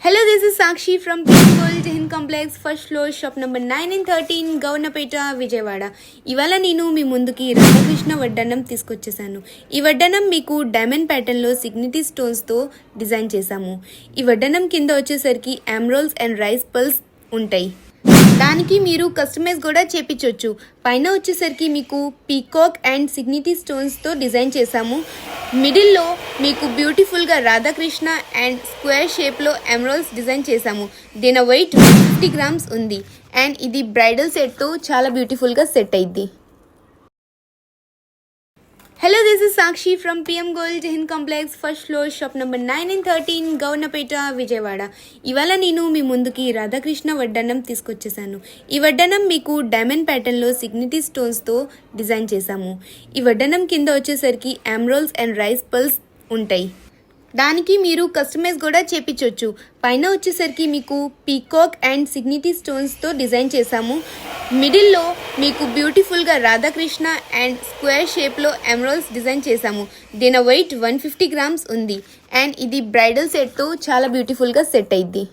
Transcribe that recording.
Hello, this is Sakshi from Peaceful Jain Complex, first floor, shop number 9 and 13, గౌనపేట Vijayawada. ఇవాళ నేను మీ ముందుకి రాధాకృష్ణ వడ్డానం తీసుకొచ్చేసాను. ఈ వడ్డానం మీకు డైమండ్ ప్యాటర్న్లో సిగ్నిటీ స్టోన్స్తో డిజైన్ చేశాము. ఈ వడ్డానం కింద వచ్చేసరికి ఎమరాల్డ్స్ అండ్ రైస్ పల్స్ ఉంటాయి. దానికి మీరు కస్టమైజ్ కూడా చేపించవచ్చు. పైన వచ్చేసరికి మీకు పీకాక్ అండ్ సిగ్నిటీ స్టోన్స్తో డిజైన్ చేశాము. మిడిల్లో మీకు బ్యూటిఫుల్గా రాధాకృష్ణ అండ్ స్క్వేర్ షేప్లో ఎమరాల్డ్స్ డిజైన్ చేశాము. దీని వెయిట్ 50 grams ఉంది అండ్ ఇది బ్రైడల్ సెట్తో చాలా బ్యూటిఫుల్గా సెట్ అయింది. Hello, this is Sakshi from PM Gold Jain Complex, first floor, shop number 9 and 13, గౌనపేట Vijayawada. ఇవాళ నేను మీ ముందుకి రాధాకృష్ణ వడ్డానం తీసుకొచ్చేసాను. ఈ వడ్డానం మీకు డైమండ్ ప్యాటర్న్లో సిగ్నిటీ స్టోన్స్తో డిజైన్ చేశాము. ఈ వడ్డానం కింద వచ్చేసరికి ఎమరాల్డ్స్ అండ్ రైస్ పల్స్ ఉంటాయి. దానికి మీరు కస్టమైజ్ కూడా చేపించవచ్చు. పైన వచ్చేసరికి మీకు పీకాక్ అండ్ సిగ్నిటీ స్టోన్స్తో డిజైన్ చేశాము. మిడిల్లో మీకు బ్యూటిఫుల్గా రాధాకృష్ణ అండ్ స్క్వేర్ షేప్లో ఎమరాల్డ్స్ డిజైన్ చేశాము. దీని వెయిట్ 150 grams ఉంది అండ్ ఇది బ్రైడల్ సెట్తో చాలా బ్యూటిఫుల్గా సెట్ అయింది.